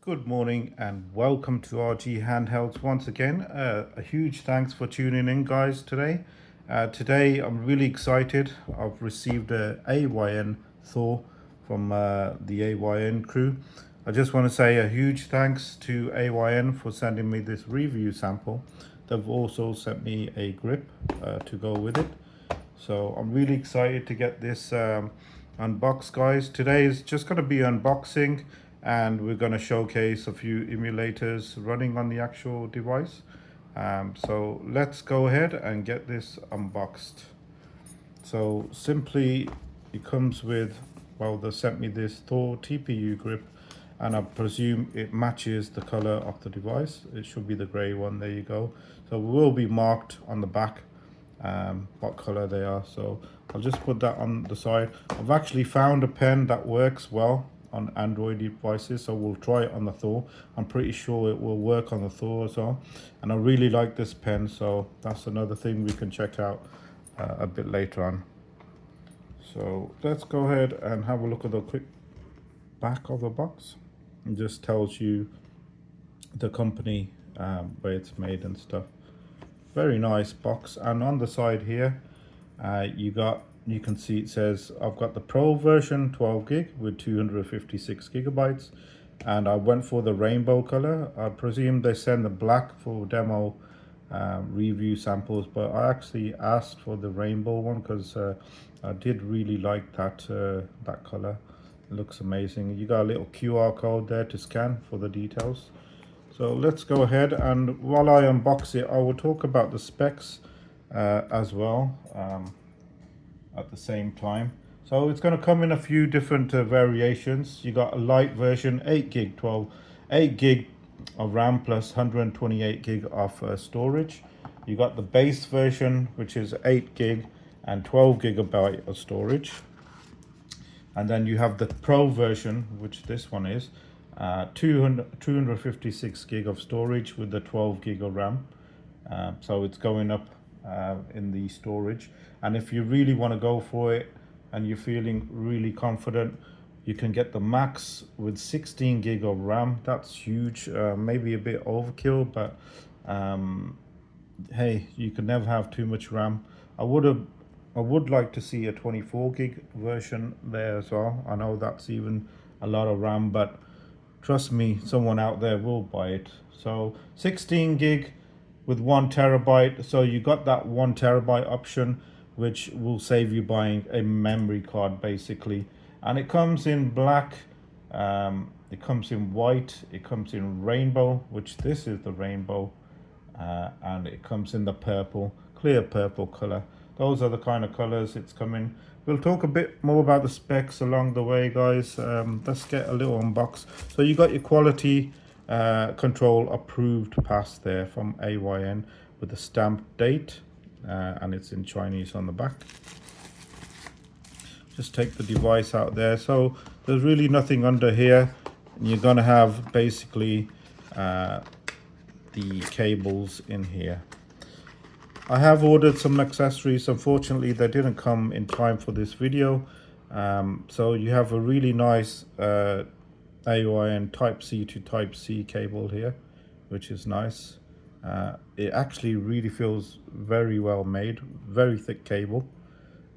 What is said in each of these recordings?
Good morning and welcome to RGHandhelds once again. A huge thanks for tuning in, guys, today. Today I'm really excited. I've received a AYN Thor from the AYN crew. I just want to say a huge thanks to AYN for sending me this review sample. They've also sent me a grip to go with it. So I'm really excited to get this unboxed, guys. Today is just going to be unboxing, and we're going to showcase a few emulators running on the actual device. So let's go ahead and get this unboxed. So simply it comes with, well, they sent me this Thor TPU grip, and I presume it matches the color of the device. It should be the gray one. There you go. So it will be marked on the back what color they are. So I'll just put that on the side. I've actually found a pen that works well on Android devices, so we'll try it on the Thor. I'm pretty sure it will work on the Thor as well, and I really like this pen, so that's another thing we can check out a bit later on. So let's go ahead and have a look at the quick back of the box. It just tells you the company, where it's made and stuff. Very nice box. And on the side here, you can see it says I've got the Pro version 12 gig with 256 gigabytes, and I went for the rainbow color. I presume they send the black for demo review samples, but I actually asked for the rainbow one because I did really like that that color. It looks amazing. You got a little QR code there to scan for the details. So let's go ahead, and while I unbox it, I will talk about the specs as well at the same time. So it's going to come in a few different variations. You got a light version, 8 gig of RAM plus 128 gig of storage. You got the base version, which is 8 gig and 12 gigabyte of storage. And then you have the Pro version, which this one is, 256 gig of storage with the 12 gig of RAM. So it's going up in the storage. And if you really want to go for it and you're feeling really confident, you can get the max with 16 gig of RAM. That's huge. Maybe a bit overkill, but hey, you can never have too much RAM. I would like to see a 24 gig version there as well. I know that's even a lot of RAM, but trust me, someone out there will buy it. So 16 gig with 1 terabyte. So you got that 1 terabyte option, which will save you buying a memory card basically. And it comes in black, it comes in white, it comes in rainbow, which this is the rainbow, and it comes in the purple, clear purple color. Those are the kind of colors it's coming. We'll talk a bit more about the specs along the way, guys. Let's get a little unbox. So you got your quality control approved pass there from AYN with the stamped date, and it's in Chinese on the back. Just take the device out there. So there's really nothing under here. You're gonna have basically the cables in here. I have ordered some accessories. Unfortunately, they didn't come in time for this video. So you have a really nice AYN Type C to Type C cable here, which is nice. It actually really feels very well made, very thick cable.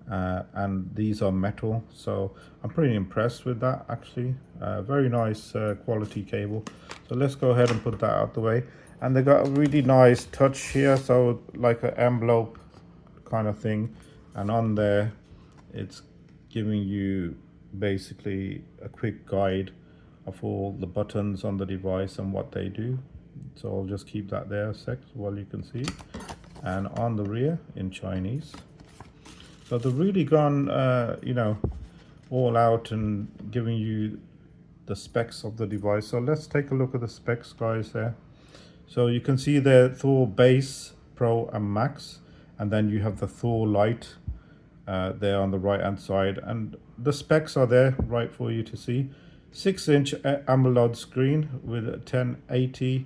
And these are metal, so I'm pretty impressed with that actually. Very nice quality cable. So let's go ahead and put that out the way. And they got a really nice touch here, so like an envelope kind of thing, and on there it's giving you basically a quick guide of all the buttons on the device and what they do. So I'll just keep that there a sec while you can see. And on the rear in Chinese. So they've really gone you know, all out and giving you the specs of the device. So let's take a look at the specs, guys, there. So you can see the Thor Base, Pro and Max, and then you have the Thor Lite there on the right hand side, and the specs are there right for you to see. 6-inch AMOLED screen with a 1080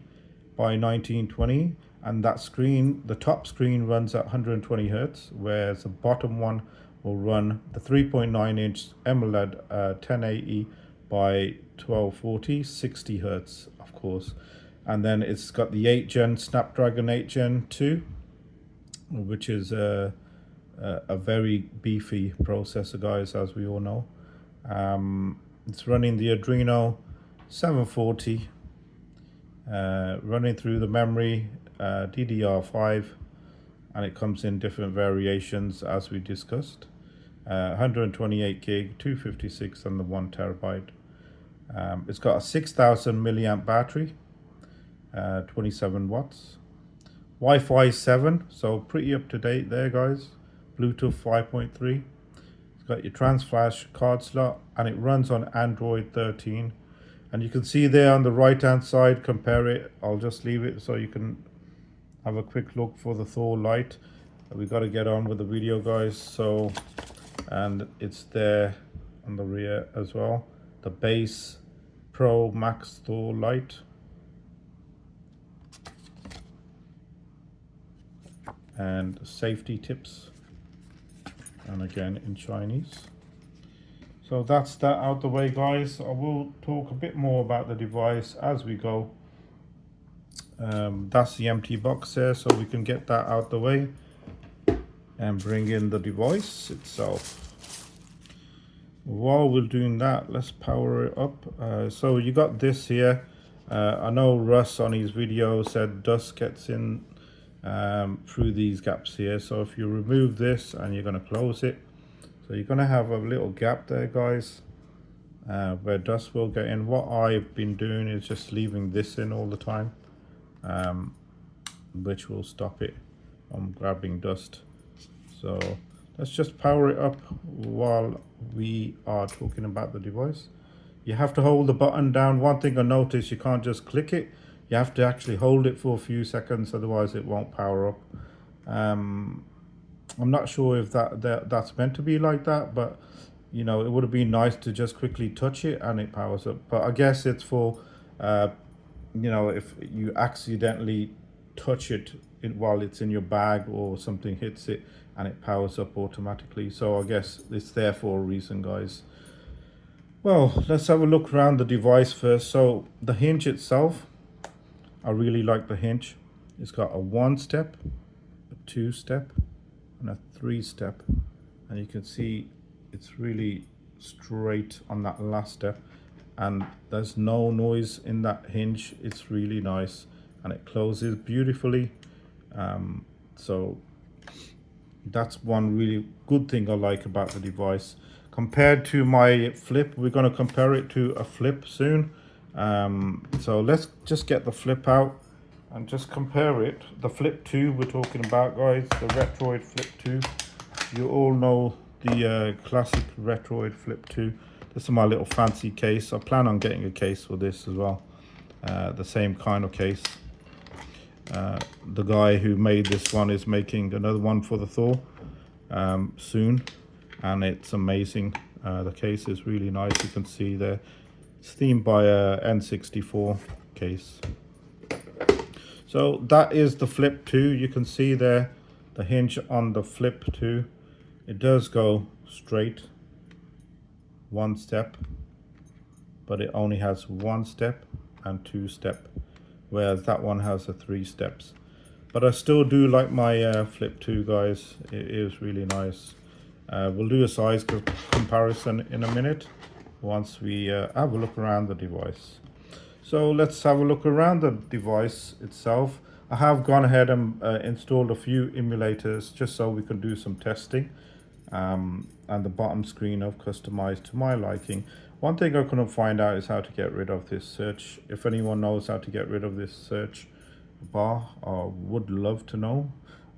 by 1920, and that screen, the top screen runs at 120 Hertz, whereas the bottom one will run the 3.9-inch AMOLED 1080 by 1240, 60 hertz, of course. And then it's got the 8th gen Snapdragon 8th gen 2, which is a very beefy processor, guys, as we all know. It's running the Adreno 740, running through the memory DDR5, and it comes in different variations as we discussed. 128 gig, 256, and the 1 terabyte. It's got a 6000 milliamp battery, 27 watts. Wi-Fi 7, so pretty up to date there, guys. Bluetooth 5.3. It's got your trans-flash card slot, and it runs on Android 13. And you can see there on the right hand side, compare it. I'll just leave it so you can have a quick look for the Thor Lite. We got to get on with the video, guys. So, and it's there on the rear as well. The base Pro Max Thor Lite. And safety tips, and again in Chinese. So that's that out the way, guys. I will talk a bit more about the device as we go. That's the empty box there, so we can get that out the way and bring in the device itself. While we're doing that, let's power it up. So you got this here. I know Russ on his video said dust gets in through these gaps here. So if you remove this and you're going to close it, so you're going to have a little gap there, guys, where dust will get in. What I've been doing is just leaving this in all the time, which will stop it from grabbing dust. So let's just power it up while we are talking about the device. You have to hold the button down. One thing I noticed, you can't just click it. You have to actually hold it for a few seconds, otherwise it won't power up. I'm not sure if that's meant to be like that, but you know, it would have been nice to just quickly touch it and it powers up. But I guess it's for, you know, if you accidentally touch it while it's in your bag or something hits it and it powers up automatically. So I guess it's there for a reason, guys. Well, let's have a look around the device first. So the hinge itself, I really like the hinge. It's got a 1-step, a 2-step, and a 3-step. And you can see it's really straight on that last step. And there's no noise in that hinge. It's really nice. And it closes beautifully. So that's one really good thing I like about the device. Compared to my Flip, we're going to compare it to a Flip soon. So let's just get the Flip out and just compare it. The Flip 2 we're talking about, guys, the Retroid Flip 2. You all know the classic Retroid Flip 2. This is my little fancy case. I plan on getting a case for this as well. The same kind of case. The guy who made this one is making another one for the Thor soon. And it's amazing. The case is really nice. You can see there. It's themed by a N64 case. So that is the Flip 2. You can see there the hinge on the Flip 2. It does go straight 1 step, but it only has 1 step and 2 step, whereas that one has a 3 steps. But I still do like my Flip 2, guys. It is really nice. We'll do a size comparison in a minute once we have a look around the device. So let's have a look around the device itself. I have gone ahead and installed a few emulators just so we can do some testing. And the bottom screen I've customized to my liking. One thing I couldn't find out is how to get rid of this search. If anyone knows how to get rid of this search bar, I would love to know.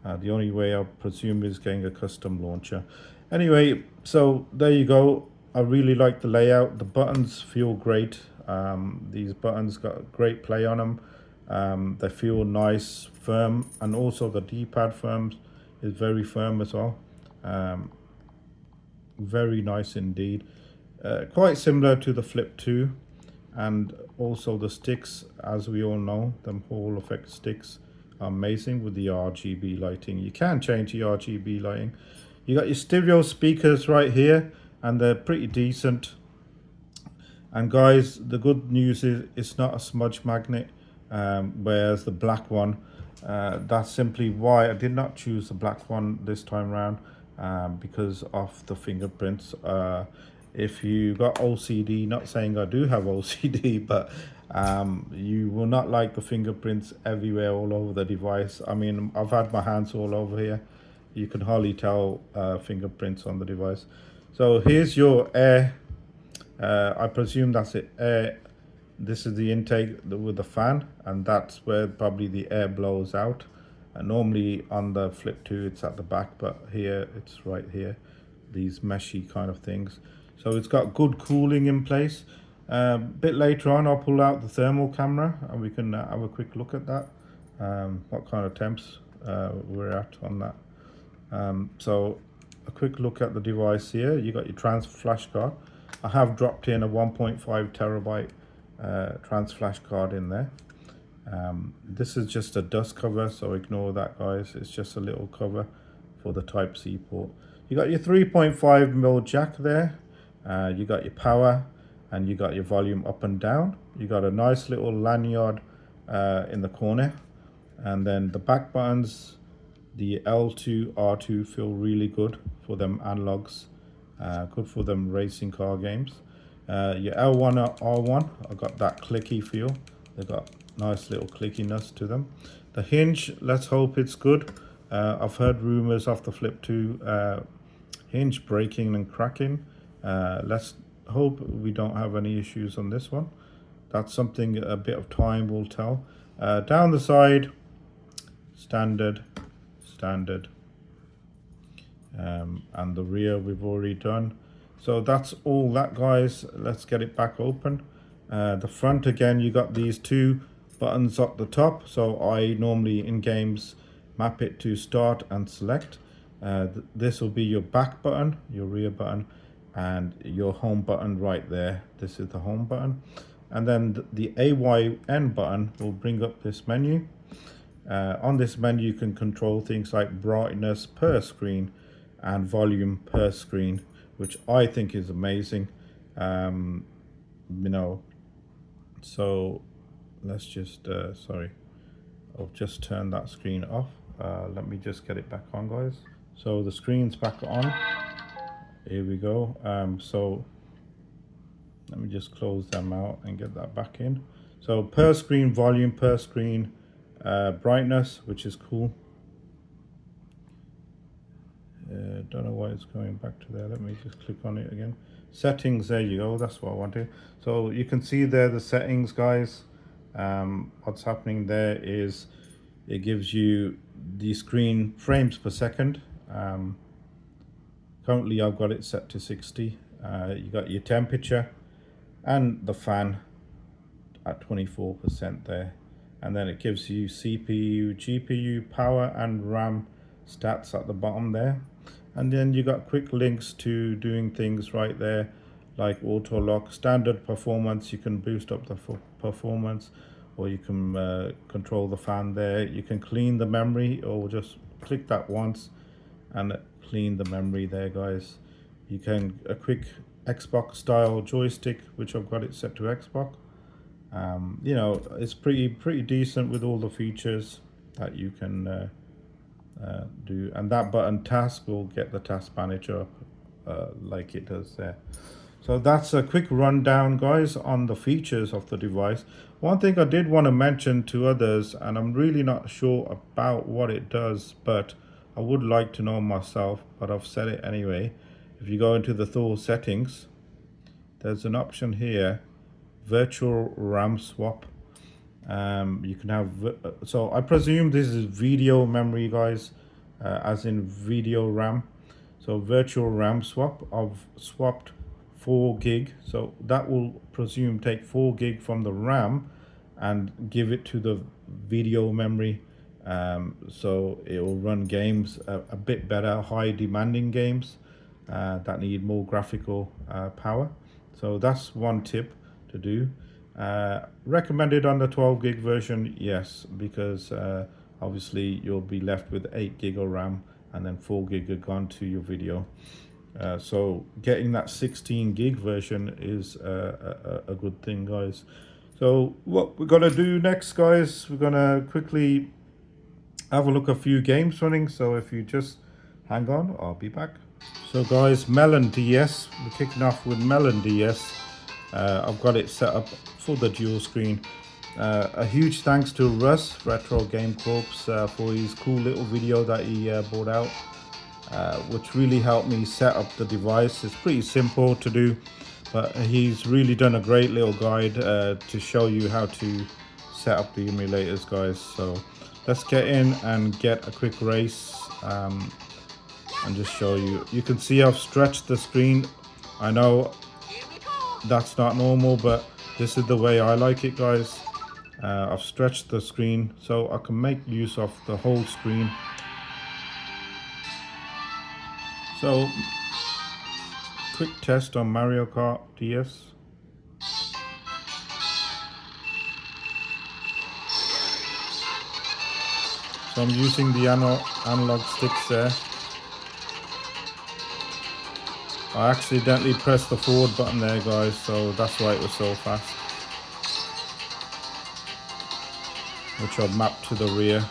The only way I presume is getting a custom launcher. Anyway, so there you go. I really like the layout. The buttons feel great. These buttons got great play on them. They feel nice, firm, and also the D-pad is very firm as well. Very nice indeed. Quite similar to the Flip 2, and also the sticks, as we all know, them Hall effect sticks are amazing with the RGB lighting. You can change the RGB lighting. You got your stereo speakers right here, and they're pretty decent. And guys, the good news is it's not a smudge magnet, whereas the black one, that's simply why I did not choose the black one this time around, because of the fingerprints. If you got OCD, not saying I do have OCD, but you will not like the fingerprints everywhere, all over the device. I mean, I've had my hands all over here. You can hardly tell fingerprints on the device. So here's your air. I presume that's it. This is the intake with the fan, and that's where probably the air blows out. And normally on the Flip 2 it's at the back, but here it's right here. These meshy kind of things. So it's got good cooling in place. A bit later on I'll pull out the thermal camera and we can have a quick look at that. What kind of temps we're at on that. So a quick look at the device here. You got your trans flash card. I have dropped in a 1.5 terabyte trans flash card in there. This is just a dust cover, so ignore that, guys. It's just a little cover for the Type-C port. You got your 3.5mm jack there. You got your power, and you got your volume up and down. You got a nice little lanyard in the corner, and then the back buttons, the L2, R2 feel really good for them analogs. Good for them racing car games. Your L1 or R1, I got that clicky feel. They got nice little clickiness to them. The hinge, let's hope it's good. I've heard rumors of the Flip 2 hinge breaking and cracking. Let's hope we don't have any issues on this one. That's something a bit of time will tell. Down the side, standard. And the rear we've already done. So that's all that, guys. Let's get it back open. The front, again, you got these two buttons up the top. So I normally in games map it to start and select. This will be your back button, your rear button, and your home button right there. This is the home button. And then the AYN button will bring up this menu. On this menu you can control things like brightness per screen and volume per screen, which I think is amazing. You know, so let's just sorry, I'll just turn that screen off. Let me just get it back on, guys. So the screen's back on. Here we go. So let me just close them out and get that back in. So per screen volume, per screen brightness, which is cool. Don't know why it's going back to there. Let me just click on it again. Settings, there you go. That's what I wanted. So you can see there the settings, guys. What's happening there is it gives you the screen frames per second. Currently I've got it set to 60. You got your temperature and the fan at 24% there. And then it gives you CPU, GPU, power and RAM stats at the bottom there. And then you got quick links to doing things right there, like auto lock, standard performance. You can boost up the performance, or you can control the fan there. You can clean the memory, or just click that once and clean the memory there, guys. You can a quick Xbox style joystick, which I've got it set to Xbox. You know, it's pretty decent with all the features that you can do. And that button task will get the task manager up like it does there. So that's a quick rundown, guys, on the features of the device. One thing I did want to mention to others, and I'm really not sure about what it does, but I would like to know myself, but I've said it anyway. If you go into the Thor settings, there's an option here, virtual RAM swap. You can have, so I presume this is video memory, guys, as in video RAM. So virtual RAM swap, I've swapped 4 gig, so that will presume take 4 gig from the RAM and give it to the video memory. So it will run games a bit better, high demanding games that need more graphical power. So that's one tip to do. Recommended on the 12 gig version, yes, because obviously you'll be left with 8 gig of RAM and then 4 gig are gone to your video. So getting that 16 gig version is a good thing, guys. So what we're gonna do next, guys, we're gonna quickly have a look at a few games running. So if you just hang on, I'll be back. So guys, Melon DS, we're kicking off with Melon DS. I've got it set up for the dual screen. A huge thanks to Russ, Retro Game Corps, for his cool little video that he brought out, which really helped me set up the device. It's pretty simple to do, but he's really done a great little guide to show you how to set up the emulators, guys. So let's get in and get a quick race and just show you. You can see I've stretched the screen. I know that's not normal, but this is the way I like it, guys. I've stretched the screen so I can make use of the whole screen. So, quick test on Mario Kart DS. So I'm using the analog sticks there. I accidentally pressed the forward button there, guys, so that's why it was so fast. Which I've mapped to the rear.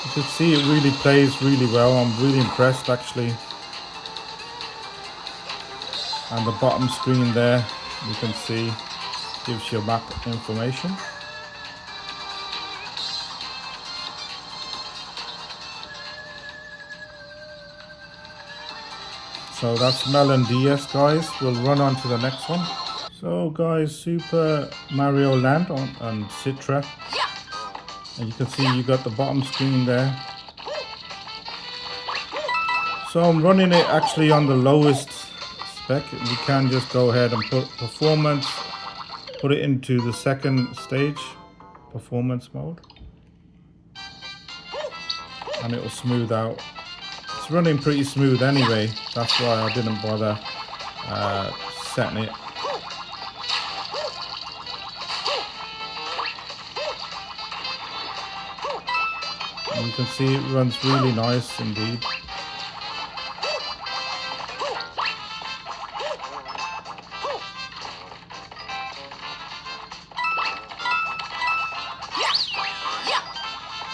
You can see it really plays really well. I'm really impressed, actually. And the bottom screen there, you can see, gives you map information. So that's Melon DS, guys. We'll run on to the next one. So guys, Super Mario Land on Citra. And you can see you got the bottom screen there. So I'm running it actually on the lowest spec. You can just go ahead and put performance, put it into the second stage, performance mode. And it will smooth out. It's running pretty smooth anyway, that's why I didn't bother setting it. And you can see it runs really nice indeed.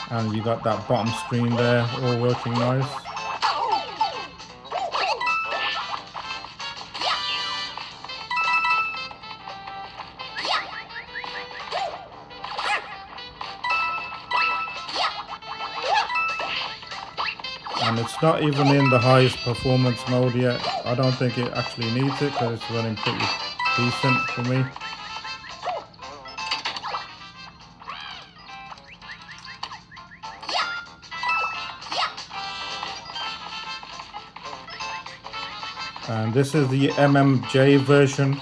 And you got that bottom screen there, all working nice. And it's not even in the highest performance mode yet. I don't think it actually needs it because it's running pretty decent for me. And this is the MMJ version,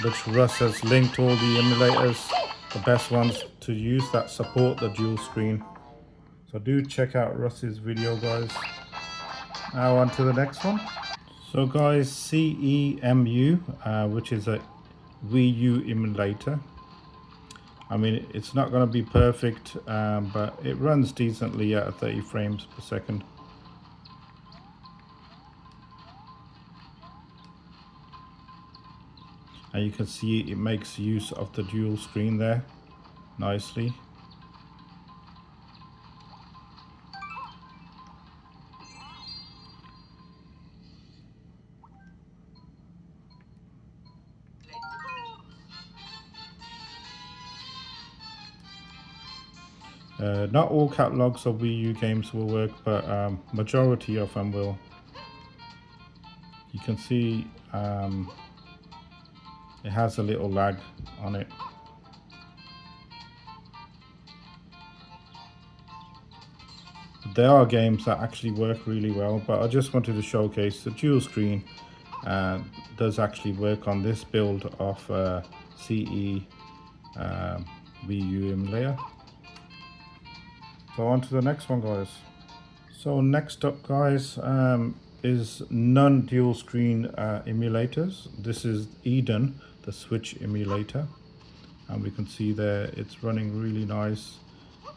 which Russ has linked all the emulators, the best ones to use that support the dual screen. So do check out Russ's video, guys. Now on to the next one. So guys, CEMU, which is a Wii U emulator. I mean, it's not going to be perfect, but it runs decently at 30 frames per second. And you can see it makes use of the dual screen there nicely. Not all catalogs of Wii U games will work, but majority of them will. You can see it has a little lag on it. There are games that actually work really well, but I just wanted to showcase the dual screen does actually work on this build of CE Wii U emulator. So on to the next one, guys. So next up, guys, is non-dual screen emulators. This is Eden, the Switch emulator, and we can see there it's running really nice.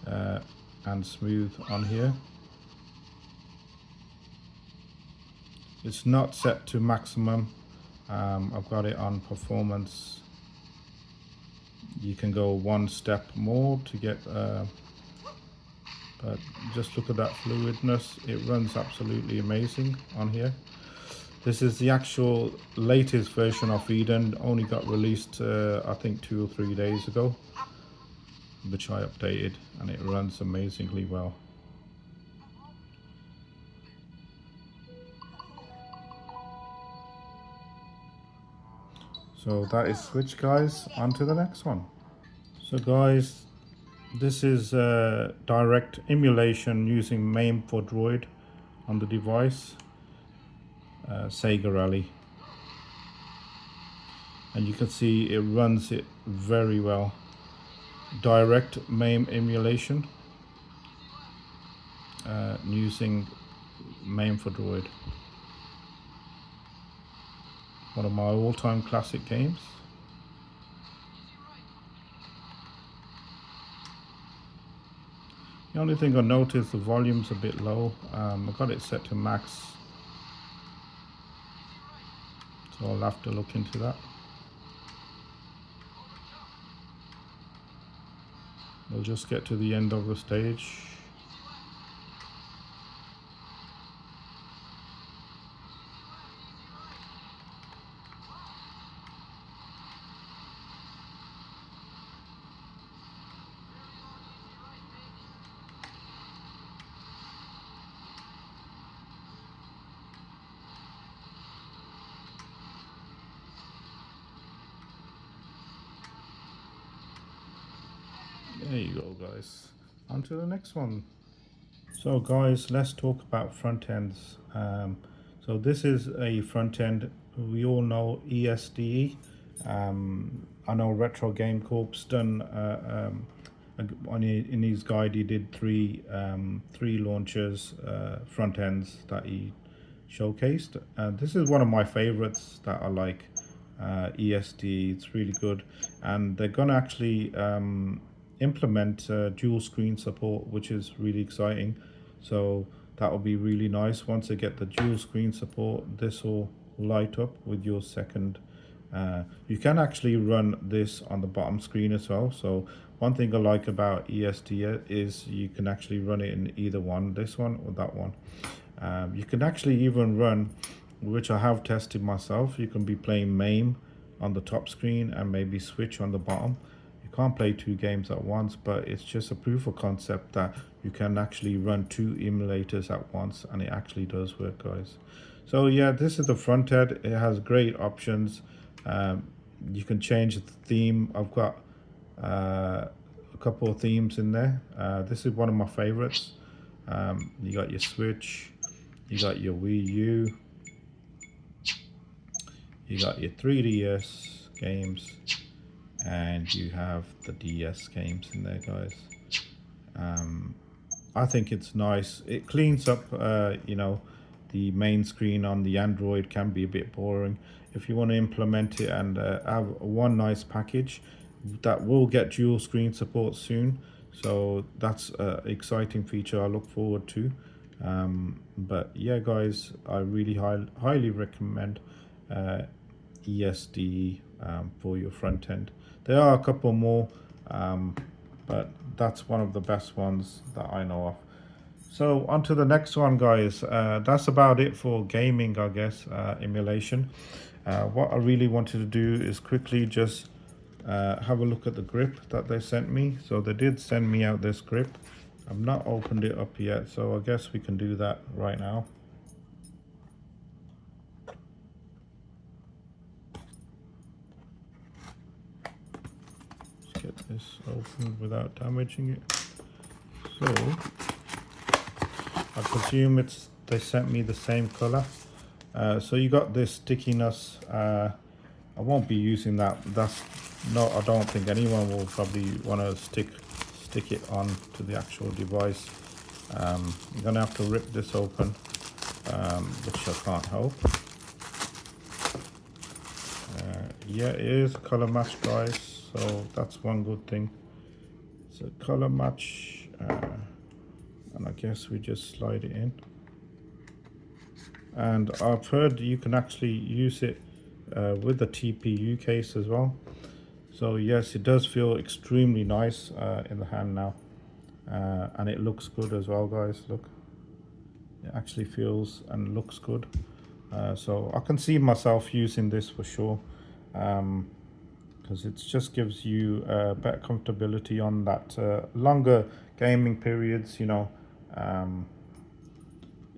and smooth on here. It's not set to maximum. I've got it on performance. You can go one step more to get but just look at that fluidness. It runs absolutely amazing on here. This is the actual latest version of Eden, only got released I think 2 or 3 days ago, which I updated, and it runs amazingly well. So that is switch, guys. On to the next one. So guys, this is direct emulation using MAME for Droid on the device, Sega Rally, and you can see it runs it very well. Direct MAME emulation using MAME for Droid. One of my all-time classic games. The only thing I noticed, the volume's a bit low. I got it set to max, so I'll have to look into that. We'll just get to the end of the stage. There you go, guys. On to the next one. So guys, let's talk about front ends. So this is a front end. We all know ESDE. I know Retro Game Corp's done in his guide. He did three launchers, front ends that he showcased. This is one of my favorites that I like. ESD, it's really good, and they're gonna actually implement dual screen support, which is really exciting. So that will be really nice. Once they get the dual screen support, this will light up with your second. You can actually run this on the bottom screen as well. So one thing I like about ESD is you can actually run it in either one, this one or that one. You can actually even run, which I have tested myself, you can be playing MAME on the top screen and maybe switch on the bottom. Can't play two games at once, but it's just a proof of concept that you can actually run two emulators at once, and it actually does work, guys. So yeah, this is the front end. It has great options. You can change the theme. I've got a couple of themes in there. This is one of my favorites. You got your Switch, you got your Wii U, you got your 3DS games, and you have the DS games in there, guys. I think it's nice. It cleans up, you know, the main screen on the Android can be a bit boring. If you want to implement it and have one nice package that will get dual screen support soon, so that's an exciting feature I look forward to. But yeah, guys, I really highly recommend ESD for your front end. There are a couple more, but that's one of the best ones that I know of. So on to the next one, guys. That's about it for gaming, I guess, emulation. What I really wanted to do is quickly just have a look at the grip that they sent me. So they did send me out this grip. I've not opened it up yet, so I guess we can do that right now. Get this open without damaging it. So I presume they sent me the same color. So you got this stickiness. I won't be using that. That's not. I don't think anyone will probably want to stick it on to the actual device. I'm gonna have to rip this open, which I can't help. Yeah, it is a color match, guys. So that's one good thing. It's a color match, and I guess we just slide it in. And I've heard you can actually use it with the TPU case as well. So yes, it does feel extremely nice in the hand now, and it looks good as well, guys. Look, it actually feels and looks good. So I can see myself using this for sure, because it just gives you better comfortability on that longer gaming periods, you know.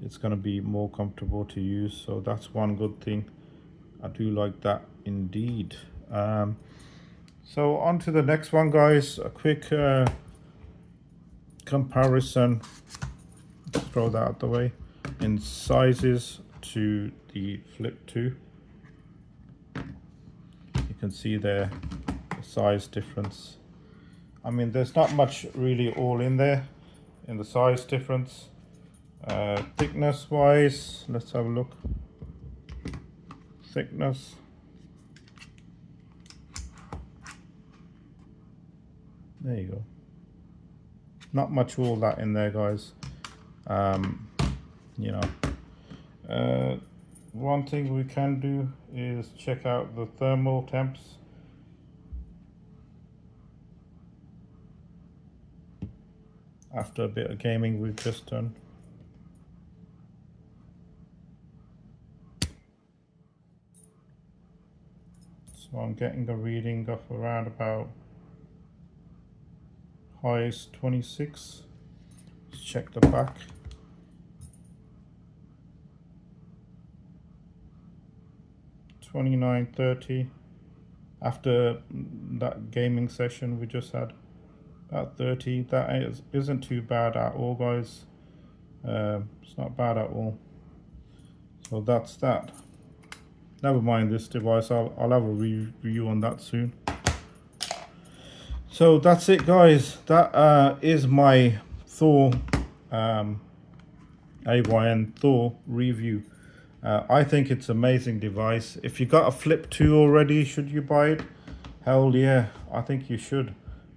It's going to be more comfortable to use, so that's one good thing. I do like that indeed. So on to the next one, guys. A quick comparison, let's throw that out the way, in sizes to the Flip 2. You can see there the size difference. I mean, there's not much really all in there in the size difference. Thickness wise, let's have a look. Thickness, there you go. Not much all that in there, guys. You know, one thing we can do is check out the thermal temps. After a bit of gaming we've just done. So I'm getting a reading of around about highest 26. Let's check the back. $29.30 after that gaming session we just had. About 30. That isn't too bad at all, guys. It's not bad at all. So that's that. Never mind this device. I'll have a review on that soon. So that's it, guys. That is my Thor AYN Thor review. I think it's an amazing device. If you got a Flip 2 already, should you buy it? Hell yeah, I think you should.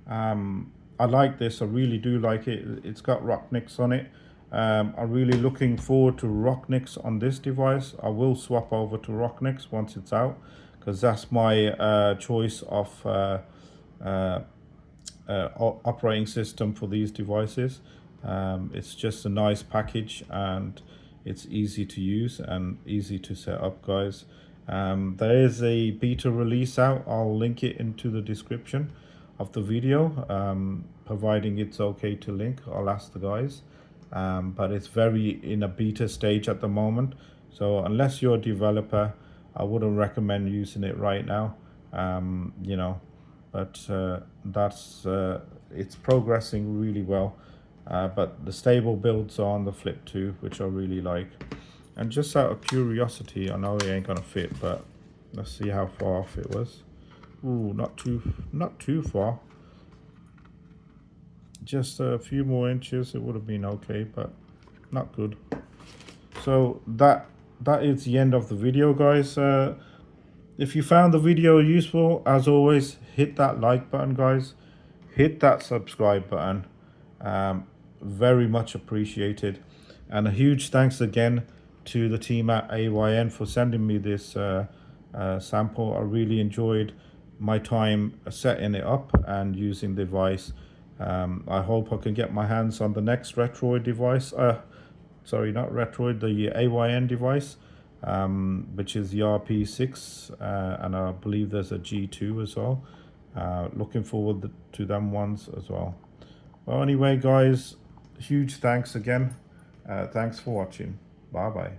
I like this. I really do like it. It's got Rocknix on it. I'm really looking forward to Rocknix on this device. I will swap over to Rocknix once it's out, because that's my choice of operating system for these devices. It's just a nice package, and it's easy to use and easy to set up, guys. There is a beta release out. I'll link it into the description of the video, providing it's okay to link. I'll ask the guys. But it's very in a beta stage at the moment, so unless you're a developer, I wouldn't recommend using it right now. You know, but that's it's progressing really well. But the stable builds are on the Flip 2, which I really like. And just out of curiosity, I know it ain't gonna fit, but let's see how far off it was. Ooh, not too far. Just a few more inches, it would have been okay, but not good. So that is the end of the video, guys. If you found the video useful, as always, hit that like button, guys. Hit that subscribe button. Very much appreciated. And a huge thanks again to the team at AYN for sending me this sample. I really enjoyed my time setting it up and using the device. I hope I can get my hands on the next Retroid device. Sorry, not Retroid, the AYN device, which is the RP6, and I believe there's a G2 as well. Looking forward to them ones as well. Well, anyway, guys, huge thanks again. Thanks for watching. Bye bye.